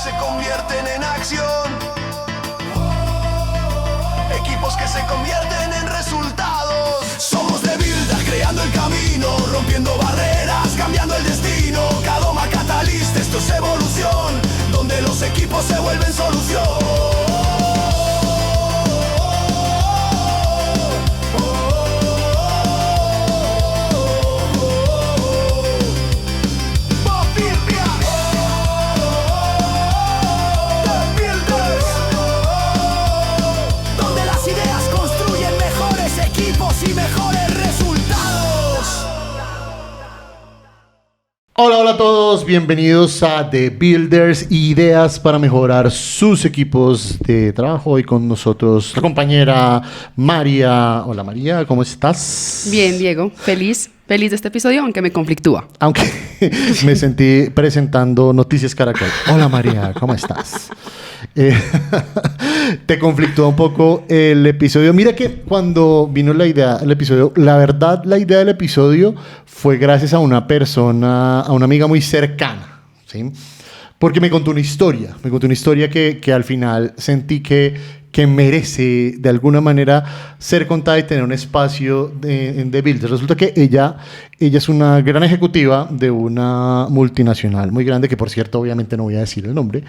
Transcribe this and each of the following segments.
se convierten en acción. Equipos que se convierten en resultados. Somos The Builders, creando el camino, rompiendo barreras, cambiando el destino. Kadoma Catalyst, esto es evolución, donde los equipos se vuelven solución. Hola, hola a todos, bienvenidos a The Builders, ideas para mejorar sus equipos de trabajo. Hoy con nosotros la compañera María. Hola María, ¿cómo estás? Bien, Diego, feliz de este episodio, aunque me conflictúa. Aunque me sentí presentando Noticias Caracol. Hola María, ¿cómo estás? Te conflictúa un poco el episodio. Mira que cuando vino la idea del episodio, la verdad, la idea del episodio fue gracias a una persona, a una amiga muy cercana, ¿sí? Porque me contó una historia que al final sentí que merece de alguna manera ser contada y tener un espacio en The Builders. Resulta que ella es una gran ejecutiva de una multinacional muy grande, que por cierto obviamente no voy a decir el nombre,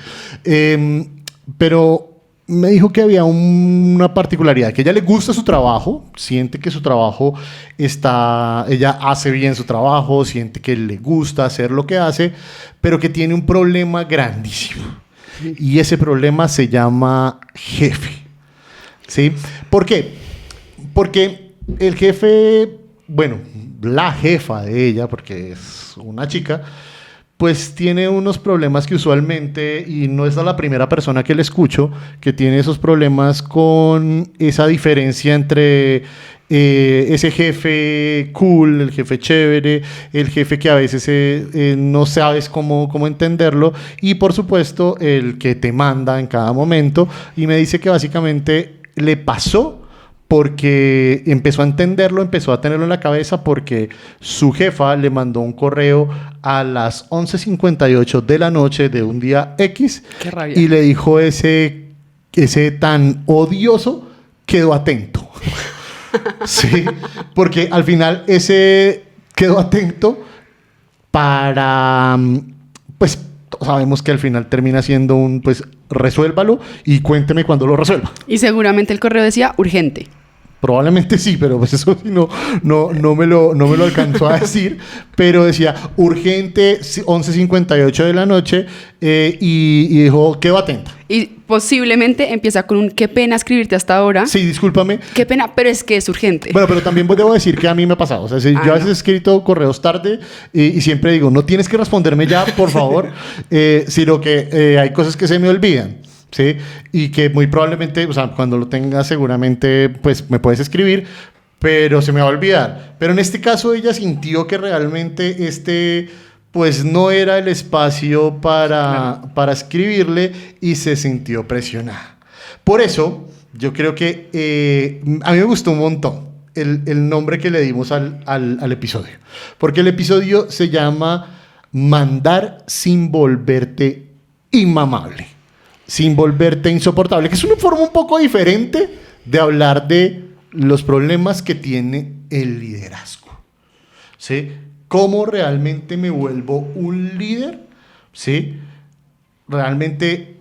pero me dijo que había una particularidad, que a ella le gusta su trabajo, siente que su trabajo ella hace bien su trabajo, siente que le gusta hacer lo que hace, pero que tiene un problema grandísimo. Y ese problema se llama jefe. ¿Sí? ¿Por qué? Porque el jefe, bueno, la jefa de ella, porque es una chica, pues tiene unos problemas que usualmente, y no es la primera persona que le escucho, que tiene esos problemas con esa diferencia entre ese jefe cool, el jefe chévere, el jefe que a veces no sabes cómo entenderlo, y por supuesto el que te manda en cada momento. Y me dice que básicamente le pasó porque empezó a entenderlo, empezó a tenerlo en la cabeza, porque su jefa le mandó un correo a las 11:58 de la noche de un día X. Qué rabia. Y le dijo ese tan odioso, quedó atento. Sí, porque al final ese quedó atento para, pues sabemos que al final termina siendo un, pues resuélvalo y cuénteme cuando lo resuelva. Y seguramente el correo decía urgente. Probablemente sí, pero pues eso no me lo alcanzó a decir, pero decía urgente 11:58 de la noche y dijo, quedo atenta. Y posiblemente empieza con un qué pena escribirte hasta ahora. Sí, discúlpame. Qué pena, pero es que es urgente. Bueno, pero también debo decir que a mí me ha pasado. O sea, yo a veces he escrito correos tarde y siempre digo, no tienes que responderme ya, por favor, sino que hay cosas que se me olvidan. ¿Sí? Y que muy probablemente, o sea, cuando lo tengas seguramente, pues me puedes escribir, pero se me va a olvidar. Pero en este caso ella sintió que realmente pues no era el espacio para escribirle y se sintió presionada. Por eso, yo creo que a mí me gustó un montón el nombre que le dimos al episodio. Porque el episodio se llama Mandar sin volverte inmamable. Sin volverte insoportable, que es una forma un poco diferente de hablar de los problemas que tiene el liderazgo. ¿Sí? ¿Cómo realmente me vuelvo un líder? ¿Sí? ¿Realmente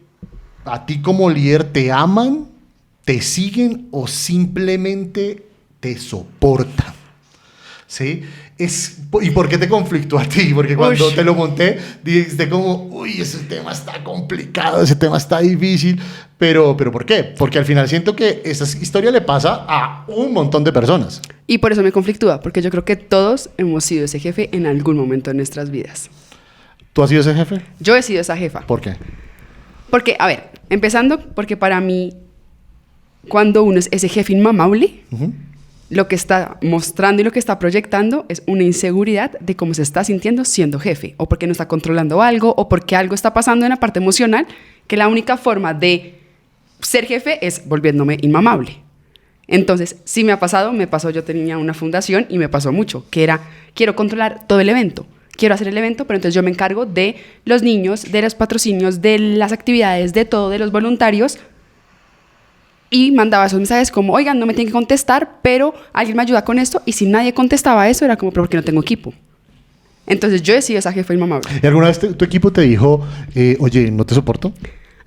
a ti como líder te aman, te siguen o simplemente te soportan? ¿Sí? ¿Y por qué te conflictó a ti? Porque cuando te lo monté, dijiste como, uy, ese tema está complicado, ese tema está difícil. Pero ¿por qué? Porque al final siento que esa historia le pasa a un montón de personas. Y por eso me conflictúa, porque yo creo que todos hemos sido ese jefe en algún momento de nuestras vidas. ¿Tú has sido ese jefe? Yo he sido esa jefa. ¿Por qué? Porque, a ver, empezando, porque para mí, cuando uno es ese jefe inmamable, lo que está mostrando y lo que está proyectando es una inseguridad de cómo se está sintiendo siendo jefe, o porque no está controlando algo, o porque algo está pasando en la parte emocional, que la única forma de ser jefe es volviéndome inmamable. Entonces, sí me pasó, yo tenía una fundación y me pasó mucho, que era, quiero controlar todo el evento, quiero hacer el evento, pero entonces yo me encargo de los niños, de los patrocinios, de las actividades, de todo, de los voluntarios. Y mandaba esos mensajes como, oigan, no me tienen que contestar, pero alguien me ayuda con esto. Y si nadie contestaba eso, era como, pero ¿por qué no tengo equipo? Entonces yo decidí esa jefa inmamable. ¿Y alguna vez tu equipo te dijo, oye, no te soporto?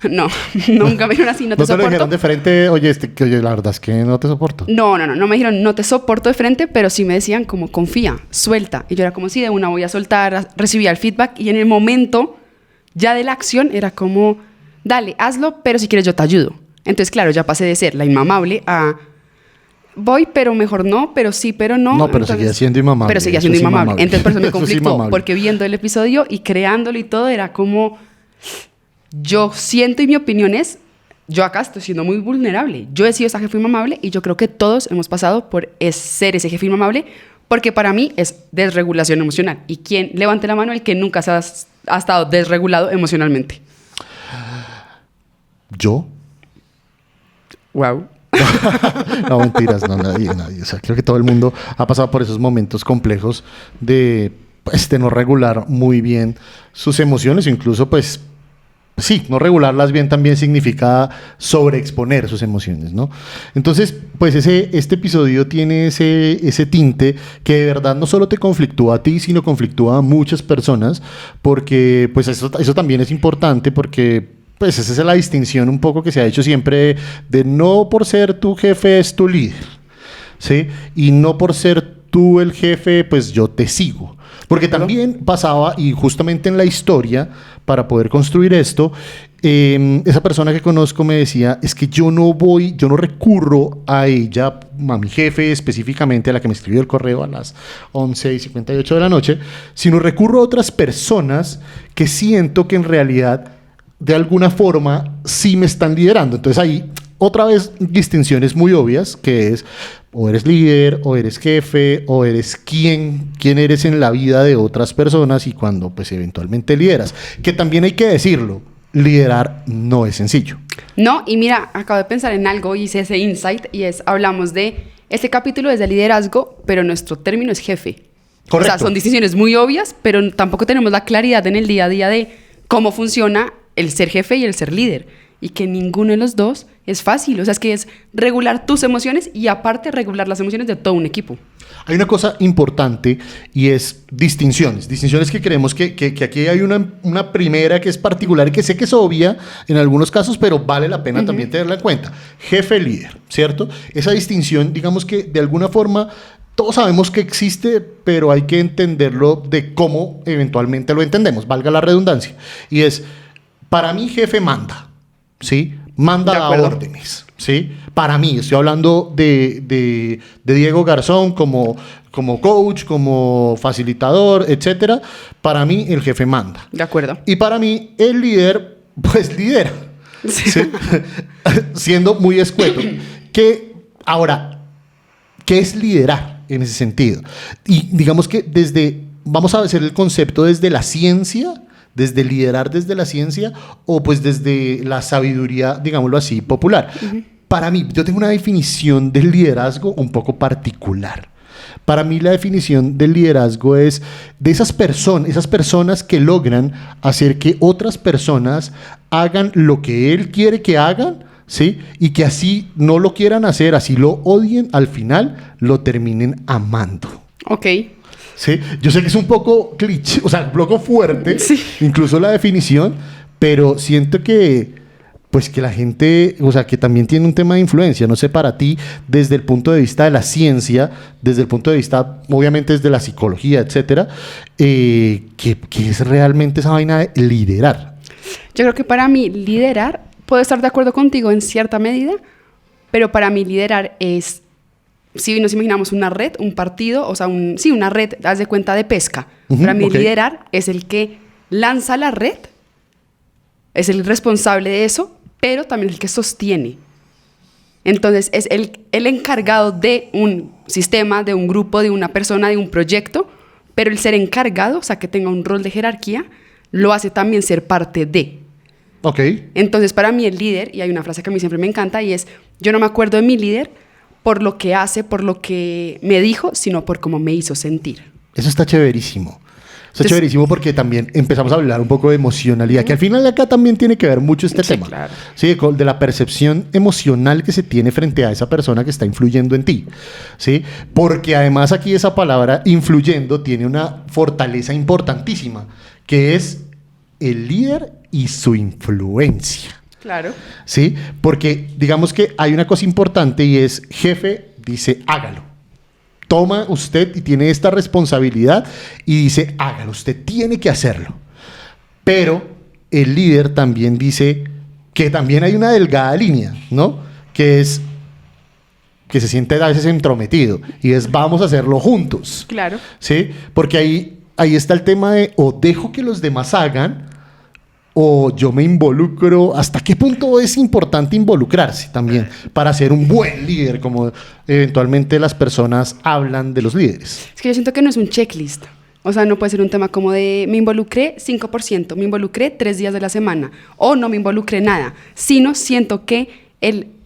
No, nunca me dijeron así, no te soporto. ¿No te lo dijeron de frente, oye, la verdad es que no te soporto? No me dijeron, no te soporto de frente, pero sí me decían como, confía, suelta. Y yo era como, sí, de una voy a soltar, recibía el feedback. Y en el momento ya de la acción era como, dale, hazlo, pero si quieres yo te ayudo. Entonces, claro, ya pasé de ser la inmamable a voy, pero mejor no, pero sí, pero no. No, pero seguía siendo inmamable. Pero seguía siendo inmamable. Entonces, por eso me conflictó, es porque viendo el episodio y creándolo y todo, era como, yo siento y mi opinión es, yo acá estoy siendo muy vulnerable. Yo he sido esa jefa inmamable y yo creo que todos hemos pasado por ser ese jefe inmamable, porque para mí es desregulación emocional. ¿Y quién levante la mano? El que nunca ha estado desregulado emocionalmente. ¿Yo? Wow. No, mentiras, no, nadie. O sea, creo que todo el mundo ha pasado por esos momentos complejos de no regular muy bien sus emociones, incluso, pues, sí, no regularlas bien también significa sobreexponer sus emociones, ¿no? Entonces, pues este episodio tiene ese tinte que de verdad no solo te conflictúa a ti, sino conflictúa a muchas personas, porque, pues, eso también es importante, porque pues esa es la distinción un poco que se ha hecho siempre de no por ser tu jefe es tu líder, ¿sí? Y no por ser tú el jefe, pues yo te sigo. Porque también pasaba, y justamente en la historia, para poder construir esto, esa persona que conozco me decía, es que yo no recurro a ella, a mi jefe específicamente, a la que me escribió el correo a las 11:58 de la noche, sino recurro a otras personas que siento que en realidad de alguna forma sí me están liderando. Entonces ahí otra vez distinciones muy obvias, que es o eres líder, o eres jefe, o eres quién eres en la vida de otras personas y cuando pues eventualmente lideras. Que también hay que decirlo, liderar no es sencillo. No, y mira, acabo de pensar en algo, hice ese insight y hablamos de, este capítulo es de liderazgo, pero nuestro término es jefe. Correcto. O sea, son distinciones muy obvias, pero tampoco tenemos la claridad en el día a día de cómo funciona el ser jefe y el ser líder. Y que ninguno de los dos es fácil. O sea, es que es regular tus emociones y aparte regular las emociones de todo un equipo. Hay una cosa importante y es distinciones. Distinciones que creemos que aquí hay una primera que es particular y que sé que es obvia en algunos casos, pero vale la pena también tenerla en cuenta. Jefe-líder, ¿cierto? Esa distinción, digamos que de alguna forma todos sabemos que existe, pero hay que entenderlo de cómo eventualmente lo entendemos, valga la redundancia. Y es, para mí jefe manda. ¿Sí? Manda a órdenes, ¿sí? Para mí, estoy hablando de Diego Garzón como coach, como facilitador, etcétera. Para mí, el jefe manda. De acuerdo. Y para mí, el líder, pues lidera. Sí. ¿Sí? Siendo muy escueto. Ahora, ¿qué es liderar en ese sentido? Y digamos que vamos a hacer el concepto desde la ciencia, desde liderar desde la ciencia o pues desde la sabiduría, digámoslo así, popular. Para mí, yo tengo una definición del liderazgo un poco particular. Para mí la definición del liderazgo es de esas personas que logran hacer que otras personas hagan lo que él quiere que hagan, ¿sí? Y que así no lo quieran hacer, así lo odien, al final lo terminen amando. Ok. Sí, yo sé que es un poco cliché, o sea, un poco fuerte, sí, incluso la definición, pero siento que, pues que la gente, o sea, que también tiene un tema de influencia, no sé, para ti, desde el punto de vista de la ciencia, desde el punto de vista, obviamente, desde la psicología, etcétera, ¿qué es realmente esa vaina de liderar? Yo creo que para mí liderar, puedo estar de acuerdo contigo en cierta medida, pero para mí liderar es, si nos imaginamos una red, un partido, o sea, una red, haz de cuenta, de pesca. Para mí liderar es el que lanza la red, es el responsable de eso, pero también el que sostiene. Entonces, es el encargado de un sistema, de un grupo, de una persona, de un proyecto, pero el ser encargado, o sea, que tenga un rol de jerarquía, lo hace también ser parte de. Ok. Entonces, para mí el líder, y hay una frase que a mí siempre me encanta, y es, yo no me acuerdo de mi líder por lo que hace, por lo que me dijo, sino por cómo me hizo sentir. Eso está chéverísimo. Eso es chéverísimo porque también empezamos a hablar un poco de emocionalidad, que al final acá también tiene que ver mucho este tema. Claro. Sí, de la percepción emocional que se tiene frente a esa persona que está influyendo en ti. ¿Sí? Porque además aquí esa palabra influyendo tiene una fortaleza importantísima, que es el líder y su influencia. Claro. ¿Sí? Porque digamos que hay una cosa importante y es jefe dice hágalo. Toma usted y tiene esta responsabilidad y dice, hágalo, usted tiene que hacerlo. Pero el líder también dice que también hay una delgada línea, ¿no? Que es que se siente a veces entrometido y es vamos a hacerlo juntos. Claro. ¿Sí? Porque ahí está el tema de o dejo que los demás hagan o yo me involucro. ¿Hasta qué punto es importante involucrarse también para ser un buen líder, como eventualmente las personas hablan de los líderes? Es que yo siento que no es un checklist. O sea, no puede ser un tema como de me involucré 5%, me involucré 3 días de la semana o no me involucré nada. Sino siento que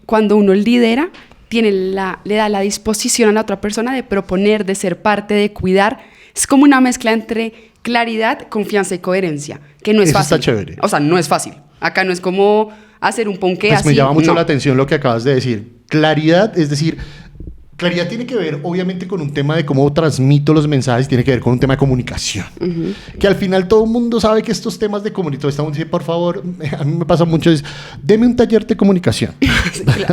cuando uno lidera, le da la disposición a la otra persona de proponer, de ser parte, de cuidar. Es como una mezcla entre claridad, confianza y coherencia, que no es Eso fácil. está chévere. O sea, no es fácil. Acá no es como hacer un ponqué Pues así. me llama mucho no. la atención lo que acabas de decir. Claridad, es decir, claridad tiene que ver obviamente con un tema de cómo transmito los mensajes, tiene que ver con un tema de comunicación. Que al final todo el mundo sabe que estos temas de comunicación, estamos diciendo, por favor, a mí me pasa mucho, es, deme un taller de comunicación.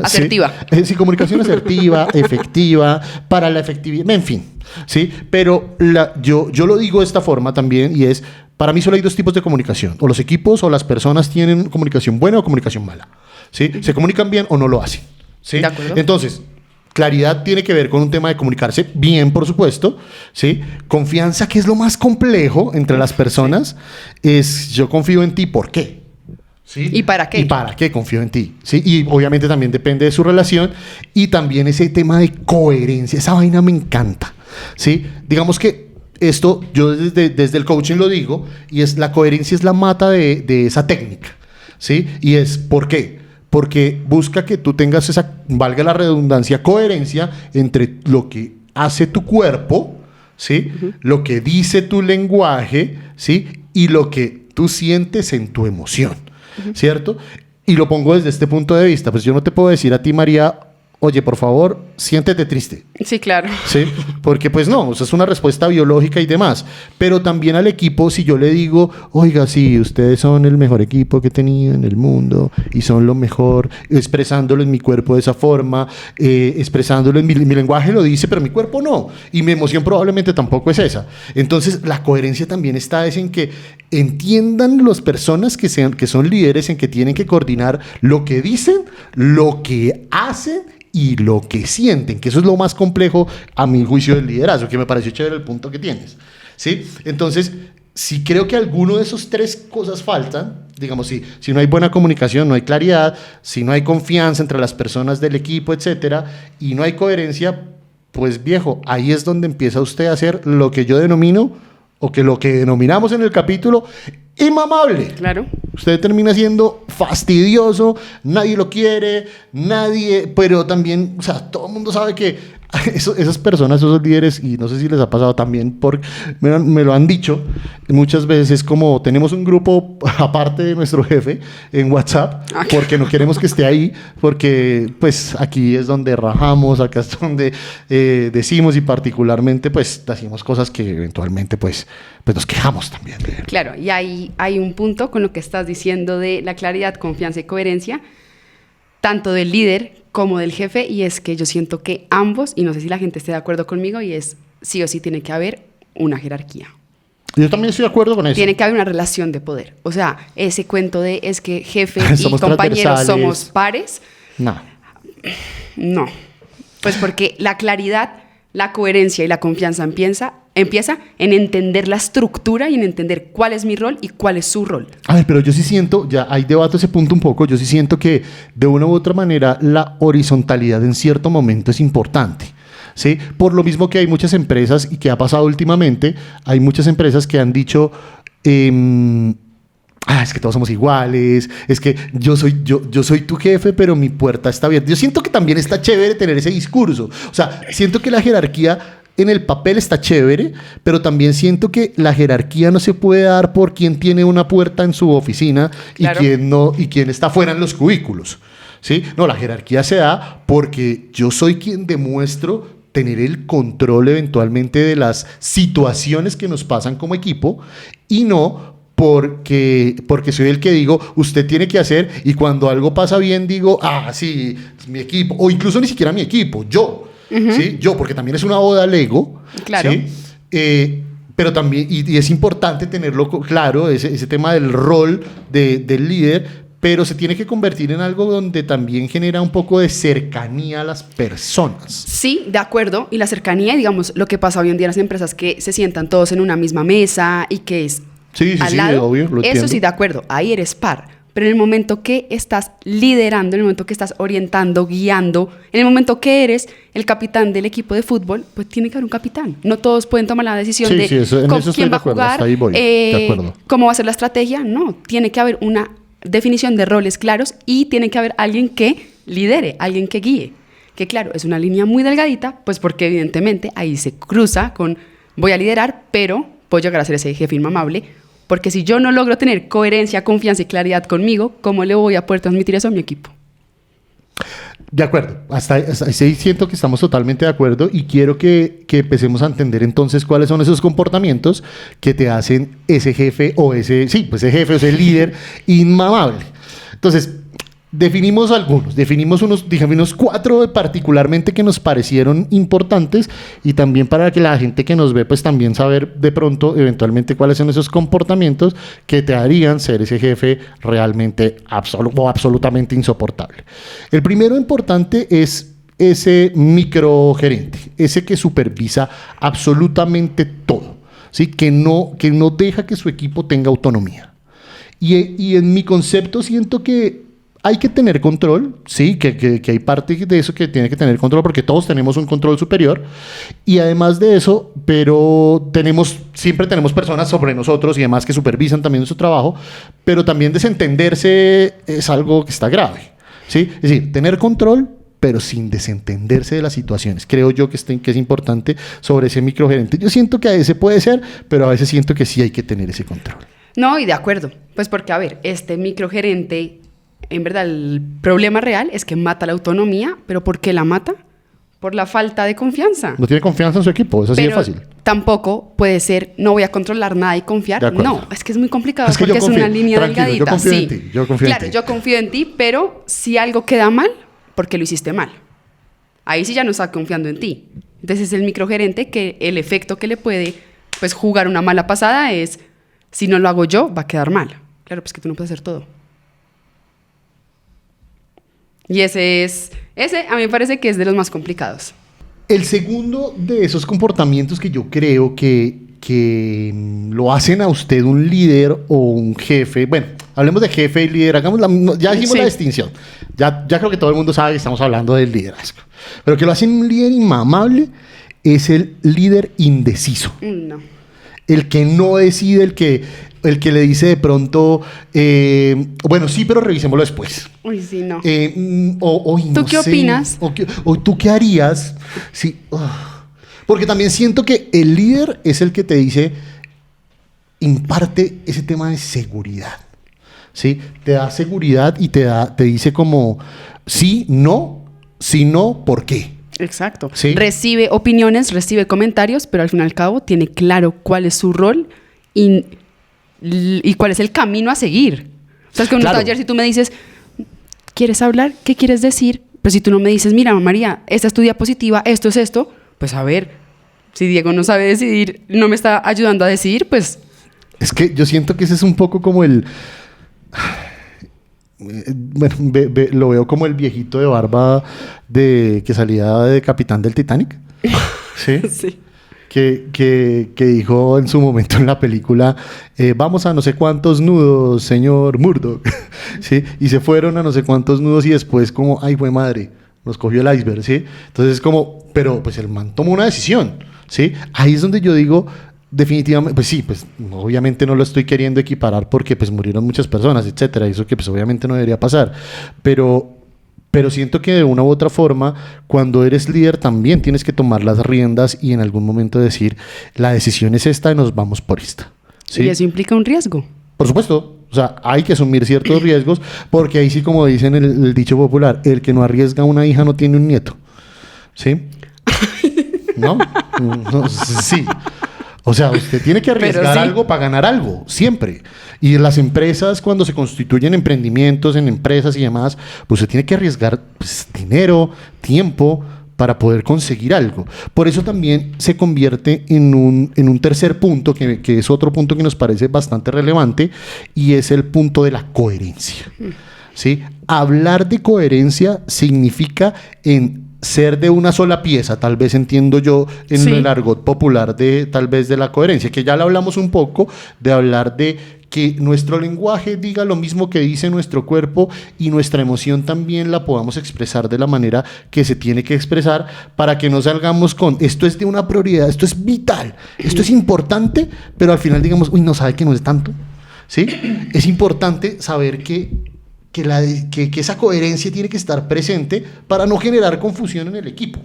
Asertiva. ¿Sí? Sí, comunicación asertiva, efectiva, para la efectividad, en fin. ¿Sí? Pero yo lo digo de esta forma también y es, para mí solo hay 2 tipos de comunicación. O los equipos o las personas tienen comunicación buena o comunicación mala. ¿Sí? Se comunican bien o no lo hacen. ¿Sí? De acuerdo. Entonces, claridad tiene que ver con un tema de comunicarse bien, por supuesto. ¿Sí? Confianza, que es lo más complejo entre las personas, es yo confío en ti, ¿por qué? ¿Sí? ¿Y para qué? ¿Y para qué confío en ti? ¿Sí? Y obviamente también depende de su relación y también ese tema de coherencia. Esa vaina me encanta. ¿Sí? Digamos que esto yo desde el coaching lo digo y es la coherencia es la mata de esa técnica. ¿Sí? Y es ¿por qué? Porque busca que tú tengas esa, valga la redundancia, coherencia entre lo que hace tu cuerpo, ¿sí? Lo que dice tu lenguaje, ¿sí? Y lo que tú sientes en tu emoción. ¿Cierto? Y lo pongo desde este punto de vista. Pues yo no te puedo decir a ti, María, oye, por favor, siéntete triste. Sí, claro. ¿Sí? Porque pues no, o sea, es una respuesta biológica y demás. Pero también al equipo, si yo le digo, oiga, sí, ustedes son el mejor equipo que he tenido en el mundo y son lo mejor, expresándolo en mi cuerpo de esa forma, expresándolo en mi lenguaje lo dice, pero mi cuerpo no. Y mi emoción probablemente tampoco es esa. Entonces, la coherencia también está es en que entiendan las personas que son líderes, en que tienen que coordinar lo que dicen, lo que hacen y lo que sienten, que eso es lo más complejo a mi juicio del liderazgo, que me pareció chévere el punto que tienes, ¿sí? Entonces, si creo que alguno de esos 3 cosas faltan, digamos, si no hay buena comunicación, no hay claridad, si no hay confianza entre las personas del equipo, etcétera, y no hay coherencia, pues viejo, ahí es donde empieza usted a hacer lo que yo denomino, o que lo que denominamos en el capítulo, inmamable. Claro. Usted termina siendo fastidioso, nadie lo quiere, pero también, o sea, todo el mundo sabe que esas personas, esos líderes, y no sé si les ha pasado también, porque me lo han dicho muchas veces, como tenemos un grupo aparte de nuestro jefe en WhatsApp, porque no queremos que esté ahí, porque pues aquí es donde rajamos, acá es donde decimos y particularmente pues decimos cosas que eventualmente pues nos quejamos también. Claro, y ahí hay un punto con lo que estás diciendo de la claridad, confianza y coherencia, tanto del líder como del jefe, y es que yo siento que ambos, y no sé si la gente esté de acuerdo conmigo, y es sí o sí tiene que haber una jerarquía. Yo también estoy de acuerdo con eso. Tiene que haber una relación de poder. O sea, ese cuento de es que jefe y Somos compañeros transversales. somos pares, No. no. Pues porque la claridad, la coherencia y la confianza empieza en entender la estructura y en entender cuál es mi rol y cuál es su rol. A ver, pero yo sí siento, ya ahí debato ese punto un poco, yo sí siento que de una u otra manera la horizontalidad en cierto momento es importante. ¿Sí? Por lo mismo que hay muchas empresas, y que ha pasado últimamente, hay muchas empresas que han dicho, es que todos somos iguales, es que yo soy tu jefe, pero mi puerta está abierta. Yo siento que también está chévere tener ese discurso. O sea, siento que la jerarquía en el papel está chévere, pero también siento que la jerarquía no se puede dar por quién tiene una puerta en su oficina Claro. y quién no, y quién está fuera en los cubículos. ¿Sí? No, la jerarquía se da porque yo soy quien demuestro tener el control eventualmente de las situaciones que nos pasan como equipo y no porque soy el que digo, usted tiene que hacer, y cuando algo pasa bien digo, sí, es mi equipo, o incluso ni siquiera mi equipo, yo. ¿Sí? Yo, porque también es una oda al ego. Claro. ¿Sí? Pero también, y es importante tenerlo claro, ese tema del rol del líder, pero se tiene que convertir en algo donde también genera un poco de cercanía a las personas. Sí, de acuerdo. Y la cercanía, digamos, lo que pasa hoy en día en las empresas, que se sientan todos en una misma mesa y que es Sí, al lado. obvio, lo Eso entiendo. sí, de acuerdo. Ahí eres par. Pero en el momento que estás liderando, en el momento que estás orientando, guiando, en el momento que eres el capitán del equipo de fútbol, pues tiene que haber un capitán. No todos pueden tomar la decisión Sí, de sí, eso- en con eso estoy quién de va a acuerdo, jugar, hasta ahí voy, de acuerdo. cómo va a ser la estrategia. No, tiene que haber una definición de roles claros y tiene que haber alguien que lidere, alguien que guíe. Que claro, es una línea muy delgadita, pues porque evidentemente ahí se cruza con voy a liderar, pero puedo llegar a ser ese jefe inmamable. Porque si yo no logro tener coherencia, confianza y claridad conmigo, ¿cómo le voy a poder transmitir eso a mi equipo? De acuerdo, hasta ahí siento que estamos totalmente de acuerdo y quiero que empecemos a entender entonces cuáles son esos comportamientos que te hacen ese jefe o ese jefe o ese líder inmamable. Entonces, definimos unos 4 particularmente que nos parecieron importantes y también para que la gente que nos ve pues también saber de pronto eventualmente cuáles son esos comportamientos que te harían ser ese jefe realmente absolutamente insoportable. El primero importante es ese microgerente, ese que supervisa absolutamente todo, ¿sí? Que no deja que su equipo tenga autonomía. Y en mi concepto siento que hay que tener control, sí, que hay parte de eso que tiene que tener control porque todos tenemos un control superior y además de eso, pero siempre tenemos personas sobre nosotros y demás que supervisan también nuestro trabajo, pero también desentenderse es algo que está grave, ¿sí? Es decir, tener control pero sin desentenderse de las situaciones. Creo yo que es importante sobre ese microgerente. Yo siento que a veces puede ser, pero a veces siento que sí hay que tener ese control. No, y de acuerdo. Pues porque, a ver, este microgerente, en verdad, el problema real es que mata la autonomía, pero ¿por qué la mata? Por la falta de confianza. No tiene confianza en su equipo, es así de Pero fácil. tampoco puede ser, no voy a controlar nada y De confiar. acuerdo. No, es que es muy complicado Es que porque yo es una confío, línea tranquilo, yo delgadita. confío en Sí. ti, yo confío en Claro, ti. yo confío en ti, pero si algo queda mal, porque lo hiciste mal. Ahí sí ya no está confiando en ti. Entonces es el microgerente que el efecto que le puede pues jugar una mala pasada es, si no lo hago yo, va a quedar mal. Claro, pues que tú no puedes hacer todo. Y ese a mí me parece que es de los más complicados. El segundo de esos comportamientos que yo creo que lo hacen a usted un líder o un jefe, bueno, hablemos de jefe y líder, ya dijimos Sí. la distinción, ya creo que todo el mundo sabe que estamos hablando del liderazgo, pero que lo hacen un líder inmamable es el líder indeciso, No. el que no decide, el que le dice de pronto, bueno, sí, pero revisémoslo después. Uy, sí, no. ¿Tú qué opinas? O tú qué harías. Sí. Porque también siento que el líder es el que te dice, imparte ese tema de seguridad. ¿Sí? Te da seguridad y te dice como, sí, no, si no, ¿por qué? Exacto. Sí. Recibe opiniones, recibe comentarios, pero al fin y al cabo tiene claro cuál es su rol y cuál es el camino a seguir. O sea, es que en un Claro. taller, si tú me dices, ¿quieres hablar? ¿Qué quieres decir? Pero si tú no me dices, mira, María, esta es tu diapositiva, esto es esto, pues a ver, si Diego no sabe decidir, no me está ayudando a decidir, pues Es que yo siento que ese es un poco como el... Bueno, lo veo como el viejito de barba que salía de capitán del Titanic. ¿Sí? sí. Que dijo en su momento en la película, vamos a no sé cuántos nudos, señor Murdoch. ¿Sí? Y se fueron a no sé cuántos nudos y después como, ay, fue madre, nos cogió el iceberg, ¿sí? Entonces es como, pero pues el man tomó una decisión, ¿sí? Ahí es donde yo digo, definitivamente, pues sí, pues obviamente no lo estoy queriendo equiparar porque pues murieron muchas personas, etcétera, eso que pues obviamente no debería pasar, pero Pero siento que de una u otra forma, cuando eres líder también tienes que tomar las riendas y en algún momento decir, la decisión es esta y nos vamos por esta. ¿Sí? Y eso implica un riesgo. Por supuesto. O sea, hay que asumir ciertos riesgos porque ahí sí, como dicen el dicho popular, el que no arriesga una hija no tiene un nieto. ¿Sí? ¿No? No, sí. O sea, usted tiene que arriesgar algo para ganar algo, siempre. Y en las empresas, cuando se constituyen emprendimientos en empresas y demás, pues usted tiene que arriesgar pues, dinero, tiempo, para poder conseguir algo. Por eso también se convierte en un tercer punto, que es otro punto que nos parece bastante relevante, y es el punto de la coherencia. ¿Sí? Hablar de coherencia significa ser de una sola pieza, tal vez entiendo yo en el argot popular tal vez de la coherencia, que ya lo hablamos un poco, de hablar de que nuestro lenguaje diga lo mismo que dice nuestro cuerpo y nuestra emoción también la podamos expresar de la manera que se tiene que expresar para que no salgamos con esto es de una prioridad, esto es vital, esto es importante, pero al final digamos, uy, no sabe que no es tanto. ¿Sí? Es importante saber que esa coherencia tiene que estar presente para no generar confusión en el equipo,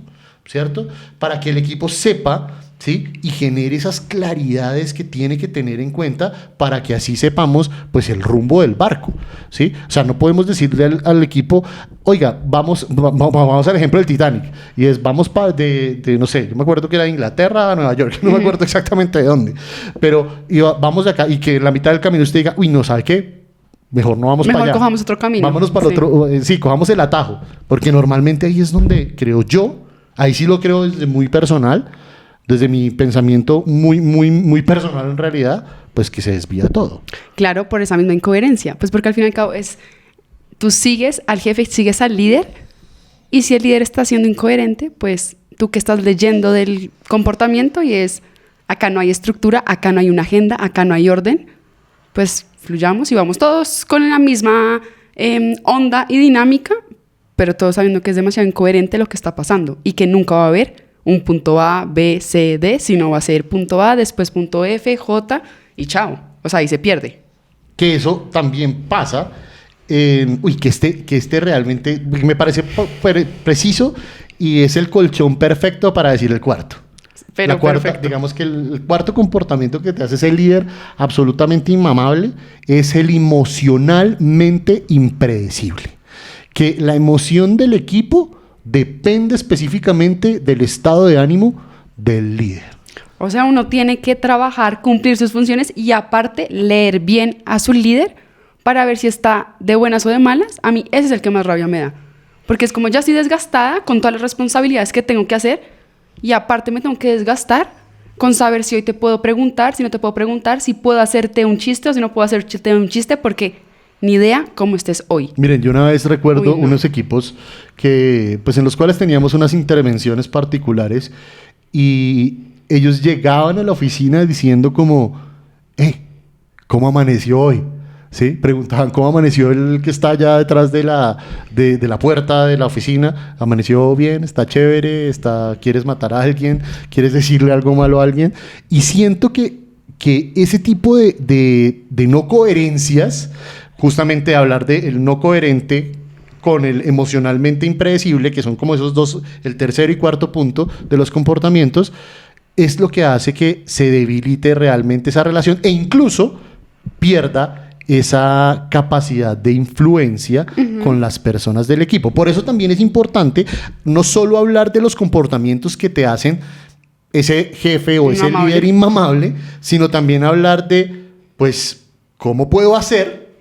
¿cierto? Para que el equipo sepa, ¿sí? Y genere esas claridades que tiene que tener en cuenta para que así sepamos pues el rumbo del barco, ¿sí? O sea, no podemos decirle al equipo, oiga, vamos al ejemplo del Titanic, y vamos no sé, yo me acuerdo que era de Inglaterra a Nueva York, no me acuerdo exactamente de dónde, pero vamos de acá y que en la mitad del camino usted diga, uy, no, ¿sabe qué? Mejor no vamos para allá. Mejor cojamos otro camino. Vámonos para otro, cojamos el atajo, porque normalmente ahí es donde creo yo, ahí sí lo creo desde muy personal, desde mi pensamiento muy personal en realidad, pues que se desvía todo. Claro, por esa misma incoherencia. Pues porque al fin y al cabo tú sigues al jefe, sigues al líder, y si el líder está siendo incoherente, pues tú que estás leyendo del comportamiento y acá no hay estructura, acá no hay una agenda, acá no hay orden, pues fluyamos y vamos todos con la misma onda y dinámica, pero todos sabiendo que es demasiado incoherente lo que está pasando y que nunca va a haber un punto A, B, C, D, sino va a ser punto A, después punto F, J y chao. O sea, ahí se pierde. Que eso también pasa, que este realmente me parece preciso y es el colchón perfecto para decir el cuarto. Pero perfecto. Digamos que el cuarto comportamiento que te hace ser líder absolutamente inmamable es el emocionalmente impredecible. Que la emoción del equipo depende específicamente del estado de ánimo del líder. O sea, uno tiene que trabajar, cumplir sus funciones y aparte leer bien a su líder para ver si está de buenas o de malas. A mí ese es el que más rabia me da. Porque es como ya estoy desgastada con todas las responsabilidades que tengo que hacer y aparte me tengo que desgastar con saber si hoy te puedo preguntar, si no te puedo preguntar, si puedo hacerte un chiste o si no puedo hacerte un chiste porque ni idea cómo estés hoy. Miren, yo una vez recuerdo unos equipos pues en los cuales teníamos unas intervenciones particulares y ellos llegaban a la oficina diciendo como, ¿cómo amaneció hoy? ¿Sí? Preguntaban, ¿cómo amaneció el que está allá detrás de la puerta de la oficina? ¿Amaneció bien? ¿Está chévere? ¿Quieres matar a alguien? ¿Quieres decirle algo malo a alguien? Y siento que ese tipo de no coherencias, justamente hablar del no coherente con el emocionalmente impredecible, que son como esos dos, el tercero y cuarto punto de los comportamientos, es lo que hace que se debilite realmente esa relación e incluso pierda esa capacidad de influencia con las personas del equipo. Por eso también es importante no solo hablar de los comportamientos que te hacen ese jefe o ese líder inmamable, sino también hablar de, pues, ¿cómo puedo hacer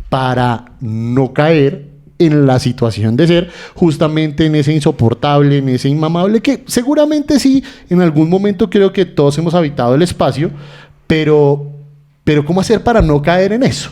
para no caer en la situación de ser justamente en ese insoportable, en ese inmamable, que seguramente sí, en algún momento creo que todos hemos habitado el espacio, pero ¿cómo hacer para no caer en eso?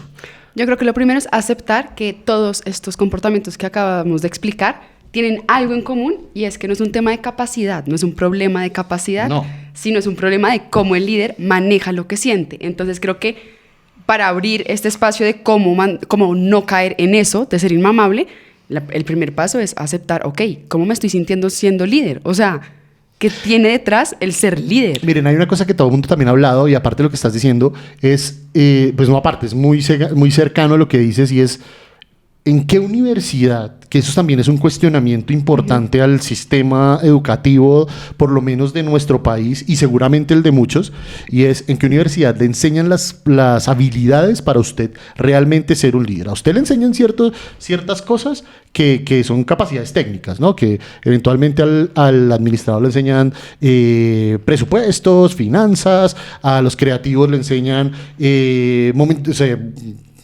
Yo creo que lo primero es aceptar que todos estos comportamientos que acabamos de explicar tienen algo en común y es que no es un tema de capacidad, no es un problema de capacidad, sino es un problema de cómo el líder maneja lo que siente. Entonces creo que para abrir este espacio de cómo no caer en eso, de ser inmamable, el primer paso es aceptar, ok, ¿cómo me estoy sintiendo siendo líder? O sea, ¿qué tiene detrás el ser líder? Miren, hay una cosa que todo el mundo también ha hablado y aparte de lo que estás diciendo es, pues no aparte, es muy cercano a lo que dices y es, ¿en qué universidad, que eso también es un cuestionamiento importante al sistema educativo, por lo menos de nuestro país y seguramente el de muchos, y es en qué universidad le enseñan las habilidades para usted realmente ser un líder. A usted le enseñan ciertas cosas que son capacidades técnicas, ¿no? Que eventualmente al administrador le enseñan presupuestos, finanzas, a los creativos le enseñan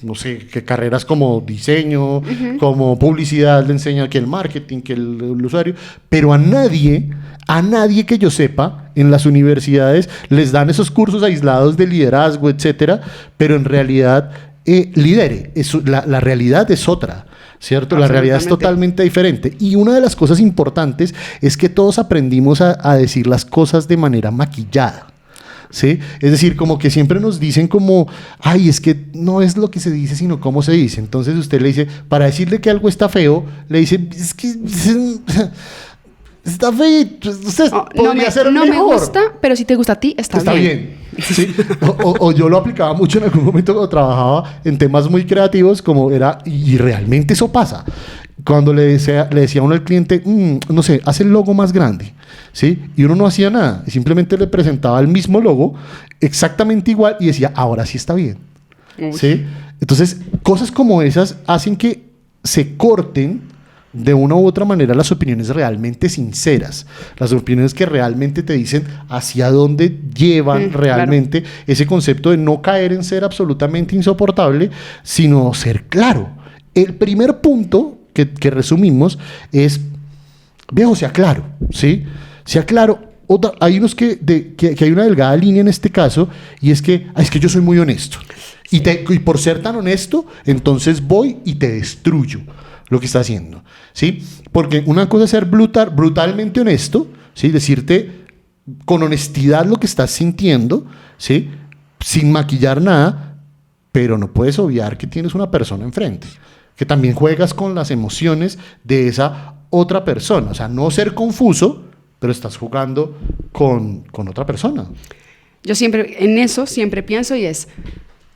no sé, que carreras como diseño, como publicidad, le enseñan que el marketing, que el usuario, pero a nadie que yo sepa, en las universidades les dan esos cursos aislados de liderazgo, etcétera, pero en realidad lidere. La realidad es otra, ¿cierto? La realidad es totalmente diferente. Y una de las cosas importantes es que todos aprendimos a decir las cosas de manera maquillada. ¿Sí? Es decir, como que siempre nos dicen como, ay, es que no es lo que se dice, sino cómo se dice. Entonces usted le dice, para decirle que algo está feo, le dice, es que está feo, usted podría ser mejor. No me gusta, pero si te gusta a ti, está bien. ¿Sí? O yo lo aplicaba mucho en algún momento cuando trabajaba en temas muy creativos, como era, y realmente eso pasa. Cuando le decía a uno al cliente, no sé, haz el logo más grande, ¿sí? Y uno no hacía nada, y simplemente le presentaba el mismo logo, exactamente igual, y decía, ahora sí está bien, ¿sí? Entonces, cosas como esas hacen que se corten de una u otra manera las opiniones realmente sinceras, las opiniones que realmente te dicen hacia dónde llevan realmente ese concepto de no caer en ser absolutamente insoportable, sino ser claro. El primer punto que resumimos es, viejo, sea claro, ¿sí? Sea claro. Hay unos que hay una delgada línea en este caso, y es que yo soy muy honesto. Sí. Y por ser tan honesto, entonces voy y te destruyo lo que está haciendo, ¿sí? Porque una cosa es ser brutalmente honesto, ¿sí? Decirte con honestidad lo que estás sintiendo, ¿sí? Sin maquillar nada, pero no puedes obviar que tienes una persona enfrente, que también juegas con las emociones de esa otra persona. O sea, no ser confuso, pero estás jugando con otra persona. Yo siempre pienso y es,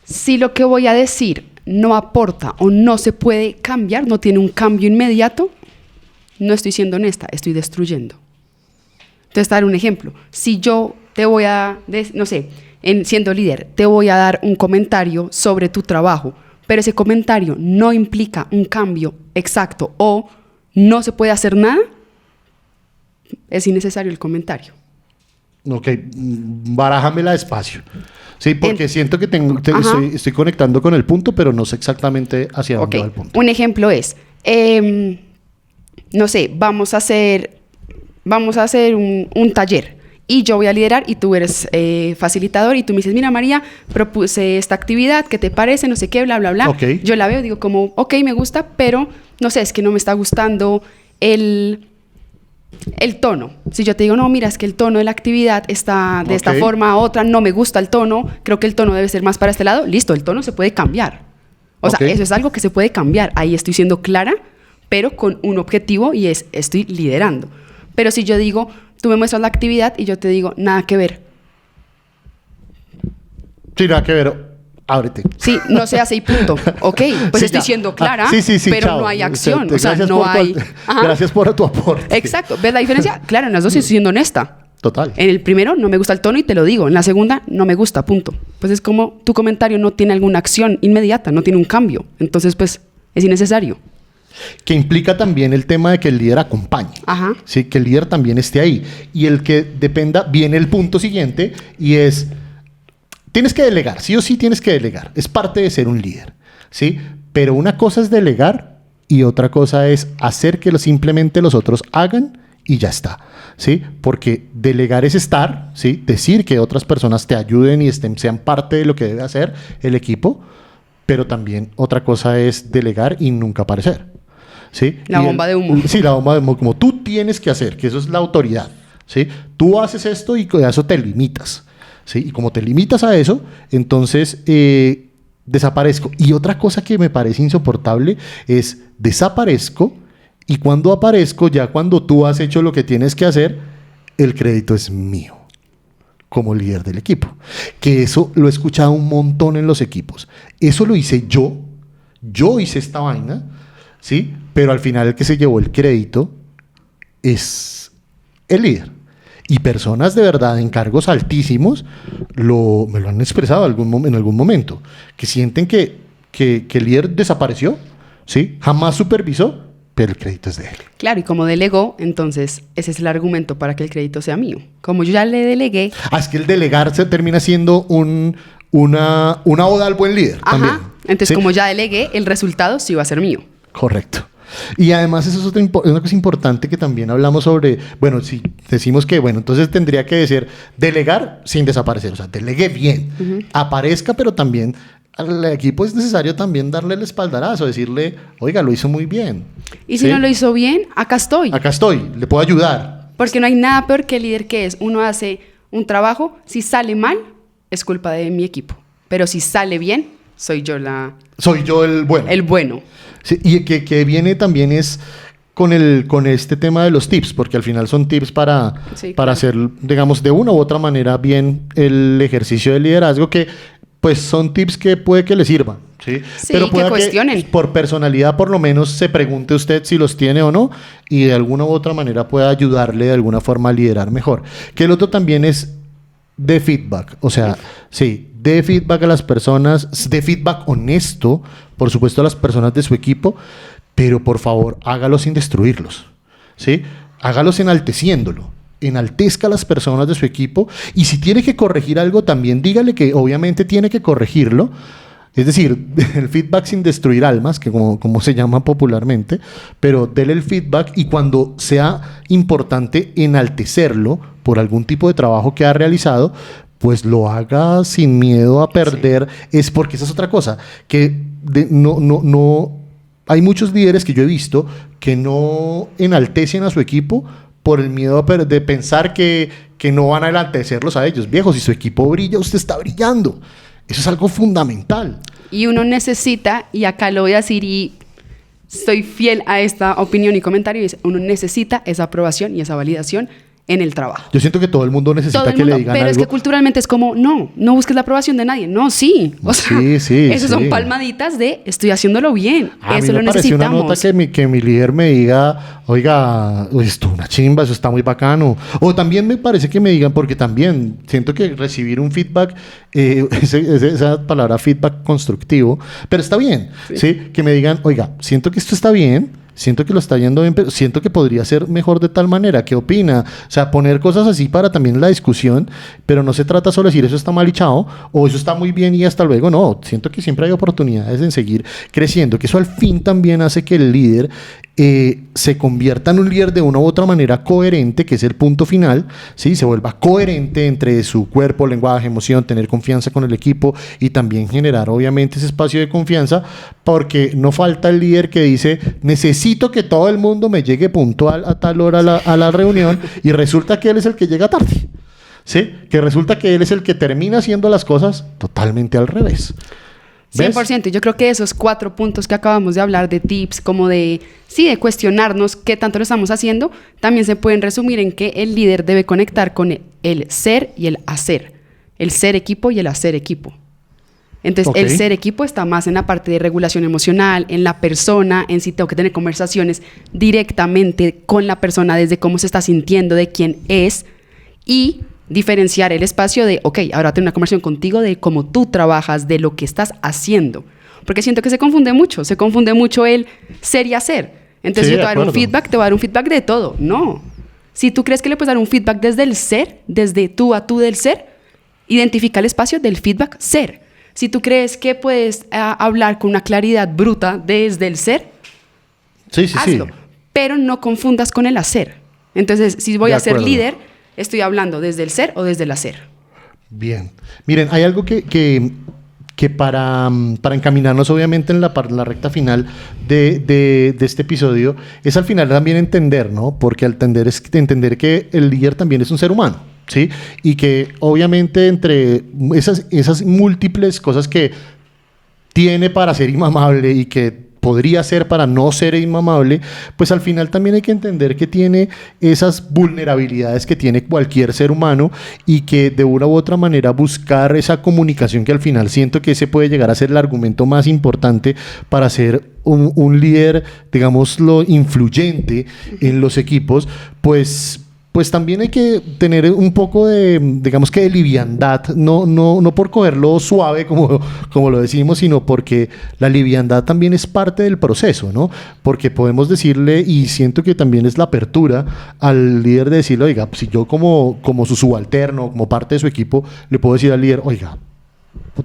si lo que voy a decir no aporta o no se puede cambiar, no tiene un cambio inmediato, no estoy siendo honesta, estoy destruyendo. Entonces, te daré un ejemplo. Si yo te voy a, no sé, siendo líder, te voy a dar un comentario sobre tu trabajo, pero ese comentario no implica un cambio exacto o no se puede hacer nada, es innecesario el comentario. Ok, barájamela despacio. Sí, porque siento que estoy conectando con el punto, pero no sé exactamente hacia dónde va el punto. Un ejemplo es, no sé, vamos a hacer un taller. Y yo voy a liderar y tú eres facilitador y tú me dices, mira María, propuse esta actividad, ¿qué te parece? No sé qué, bla, bla, bla. Okay. Yo la veo, digo como, ok, me gusta, pero no sé, es que no me está gustando el tono. Si yo te digo, no, mira, es que el tono de la actividad está de esta forma a otra, no me gusta el tono, creo que el tono debe ser más para este lado, listo, el tono se puede cambiar. O sea, eso es algo que se puede cambiar. Ahí estoy siendo clara, pero con un objetivo y es, estoy liderando. Pero si yo digo, tú me muestras la actividad y yo te digo, nada que ver. Sí, nada que ver. Ábrete. Sí, no se hace y punto. Ok, pues sí, estoy siendo clara, pero chao. no hay acción. O sea, no hay... Gracias por tu aporte. Exacto. ¿Ves la diferencia? Claro, en las dos estoy siendo honesta. Total. En el primero no me gusta el tono y te lo digo. En la segunda no me gusta, punto. Pues es como tu comentario no tiene alguna acción inmediata, no tiene un cambio. Entonces, pues, es innecesario. Que implica también el tema de que el líder acompañe. Ajá. Sí, que el líder también esté ahí. Y el que dependa, viene el punto siguiente y es, tienes que delegar, sí o sí tienes que delegar. Es parte de ser un líder, ¿sí? Pero una cosa es delegar y otra cosa es hacer que simplemente los otros hagan y ya está, ¿sí? Porque delegar es estar, ¿sí? Decir que otras personas te ayuden y sean parte de lo que debe hacer el equipo, pero también otra cosa es delegar y nunca aparecer. ¿Sí? La bomba de humo. Sí, la bomba de humo, como tú tienes que hacer, que eso es la autoridad, ¿sí? Tú haces esto y con eso te limitas, ¿sí? Y como te limitas a eso, entonces desaparezco. Y otra cosa que me parece insoportable es desaparezco y cuando aparezco, ya cuando tú has hecho lo que tienes que hacer, el crédito es mío como líder del equipo. Que eso lo he escuchado un montón en los equipos. Eso lo hice yo hice esta vaina, ¿sí? pero al final el que se llevó el crédito es el líder. Y personas de verdad en cargos altísimos me lo han expresado en algún momento, que sienten que el líder desapareció, ¿sí? Jamás supervisó, pero el crédito es de él. Claro, y como delegó, entonces ese es el argumento para que el crédito sea mío. Como yo ya le delegué... Es que el delegar se termina siendo una oda al buen líder. Ajá, también, entonces ¿sí? como ya delegué, el resultado sí va a ser mío. Correcto. Y además eso es una cosa importante que también hablamos sobre, bueno, si decimos que, bueno, entonces tendría que ser delegar sin desaparecer, o sea, delegue bien, aparezca, pero también al equipo es necesario también darle el espaldarazo, decirle, oiga, lo hizo muy bien. Y si ¿sí? no lo hizo bien, acá estoy. Acá estoy, le puedo ayudar. Porque no hay nada peor que el líder que es. Uno hace un trabajo, si sale mal, es culpa de mi equipo. Pero si sale bien, soy yo el bueno. el bueno. Sí, y que viene también es con este tema de los tips, porque al final son tips para hacer, digamos, de una u otra manera bien el ejercicio de liderazgo, que pues son tips que puede que le sirvan, ¿sí? Sí, pero puede que cuestionen. por personalidad por lo menos se pregunte usted si los tiene o no, y de alguna u otra manera pueda ayudarle de alguna forma a liderar mejor. Que el otro también es de feedback, o sea, sí, de feedback a las personas, de feedback honesto, por supuesto a las personas de su equipo, pero por favor hágalo sin destruirlos, ¿sí? Hágalos enalteciéndolo, enaltezca a las personas de su equipo, y si tiene que corregir algo también dígale que obviamente tiene que corregirlo. Es decir, el feedback sin destruir almas, que como se llama popularmente, pero dele el feedback y cuando sea importante enaltecerlo por algún tipo de trabajo que ha realizado, pues lo haga sin miedo a perder. Sí. Es porque esa es otra cosa, que no hay muchos líderes que yo he visto que no enaltecen a su equipo por el miedo de pensar que no van a enaltecerlos a ellos. Viejos, si su equipo brilla, usted está brillando. Eso es algo fundamental. Y uno necesita, y acá lo voy a decir y estoy fiel a esta opinión y comentario, es uno necesita esa aprobación y esa validación en el trabajo. Yo siento que todo el mundo necesita que le digan pero algo. Es que culturalmente es como, no busques la aprobación de nadie. No, sí. O sea, esos son palmaditas de estoy haciéndolo bien. Eso lo necesitamos. A mí me pareció una nota que mi líder me diga, oiga, esto es una chimba, eso está muy bacano. O también me parece que me digan, porque también siento que recibir un feedback, esa palabra feedback constructivo, pero está bien, ¿sí? Que me digan, oiga, siento que esto está bien, siento que lo está yendo bien, pero siento que podría ser mejor de tal manera. ¿Qué opina? O sea, poner cosas así para también la discusión, pero no se trata solo de decir eso está mal y chao, o eso está muy bien y hasta luego. No, siento que siempre hay oportunidades en seguir creciendo, que eso al fin también hace que el líder se convierta en un líder de una u otra manera coherente, que es el punto final, ¿sí? Se vuelva coherente entre su cuerpo, lenguaje, emoción, tener confianza con el equipo y también generar obviamente ese espacio de confianza, porque no falta el líder que dice, necesito que todo el mundo me llegue puntual a tal hora a la reunión, y resulta que él es el que llega tarde, ¿sí? Que resulta que él es el que termina haciendo las cosas totalmente al revés. ¿Ves? 100%. Yo creo que esos 4 puntos que acabamos de hablar de tips, como de cuestionarnos qué tanto lo estamos haciendo, también se pueden resumir en que el líder debe conectar con el ser y el hacer. El ser equipo y el hacer equipo. Entonces, el ser equipo está más en la parte de regulación emocional, en la persona, en si tengo que tener conversaciones directamente con la persona desde cómo se está sintiendo, de quién es, y diferenciar el espacio de, ok, ahora tengo una conversación contigo de cómo tú trabajas, de lo que estás haciendo. Porque siento que se confunde mucho el ser y hacer. Entonces, yo te voy a dar un feedback, te voy a dar un feedback de todo. No. Si tú crees que le puedes dar un feedback desde el ser, desde tú a tú del ser, identifica el espacio del feedback ser. Si tú crees que puedes hablar con una claridad bruta desde el ser, hazlo. Pero no confundas con el hacer. Entonces, si voy a ser líder, estoy hablando desde el ser o desde el hacer. Bien. Miren, hay algo que para encaminarnos obviamente en la recta final de este episodio es al final también entender, ¿no? Porque al entender que el líder también es un ser humano, ¿sí? Y que obviamente entre esas múltiples cosas que tiene para ser inmamable y que podría ser para no ser inmamable, pues al final también hay que entender que tiene esas vulnerabilidades que tiene cualquier ser humano y que de una u otra manera buscar esa comunicación, que al final siento que ese puede llegar a ser el argumento más importante para ser un líder, digámoslo, influyente en los equipos, pues también hay que tener un poco de, digamos que de liviandad, no por cogerlo suave como lo decimos, sino porque la liviandad también es parte del proceso, ¿no? Porque podemos decirle, y siento que también es la apertura al líder de decirle, oiga, si yo como su subalterno, como parte de su equipo, le puedo decir al líder, oiga,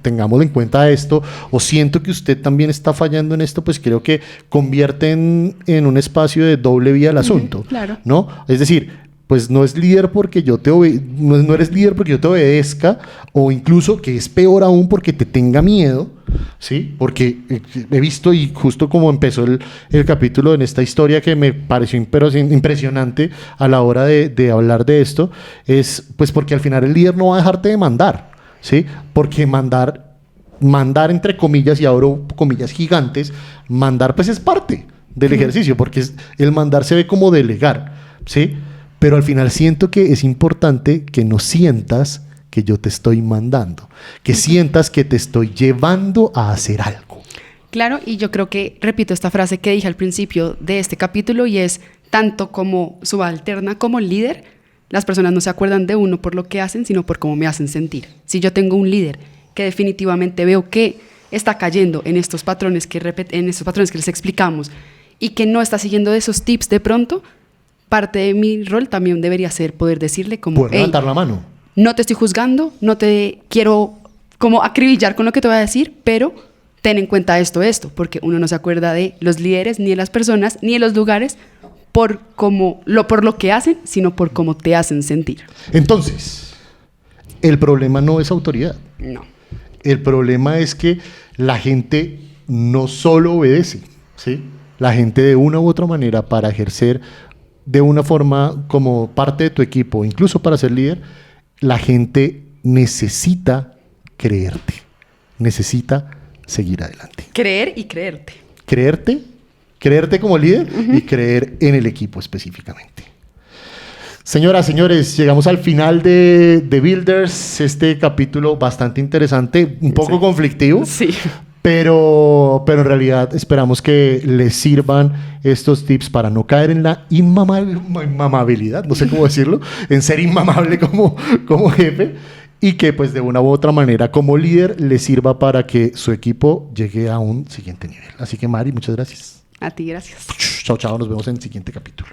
tengamos en cuenta esto, o siento que usted también está fallando en esto, pues creo que convierte en un espacio de doble vía el asunto, claro. ¿no? Es decir, pues no es líder porque no eres líder porque yo te obedezca, o incluso, que es peor aún, porque te tenga miedo, ¿sí? Porque he visto, y justo como empezó el capítulo en esta historia que me pareció impresionante a la hora de hablar de esto, es pues porque al final el líder no va a dejarte de mandar, ¿sí? Porque mandar entre comillas, y abro comillas gigantes, mandar pues es parte del ejercicio, porque el mandar se ve como delegar, ¿sí? Pero al final siento que es importante que no sientas que yo te estoy mandando, que sientas que te estoy llevando a hacer algo. Claro, y yo creo que repito esta frase que dije al principio de este capítulo, y es, tanto como subalterna como líder, las personas no se acuerdan de uno por lo que hacen, sino por cómo me hacen sentir. Si yo tengo un líder que definitivamente veo que está cayendo en estos patrones que les explicamos y que no está siguiendo de esos tips de pronto, parte de mi rol también debería ser poder decirle como, poder levantar la mano. No te estoy juzgando, no te quiero como acribillar con lo que te voy a decir, pero ten en cuenta esto, porque uno no se acuerda de los líderes, ni de las personas, ni de los lugares por lo que hacen, sino por cómo te hacen sentir. Entonces, el problema no es autoridad. No. El problema es que la gente no solo obedece, ¿sí? La gente de una u otra manera, para ejercer de una forma como parte de tu equipo, incluso para ser líder, la gente necesita creerte, necesita seguir adelante. Creer y creerte. Creerte como líder y creer en el equipo específicamente. Señoras, señores, llegamos al final de Builders, este capítulo bastante interesante, un poco conflictivo. Sí. Pero en realidad esperamos que les sirvan estos tips para no caer en la inmamabilidad, no sé cómo decirlo, en ser inmamable como jefe, y que pues de una u otra manera como líder les sirva para que su equipo llegue a un siguiente nivel. Así que Mari, muchas gracias. A ti, gracias. Chao, chao, nos vemos en el siguiente capítulo.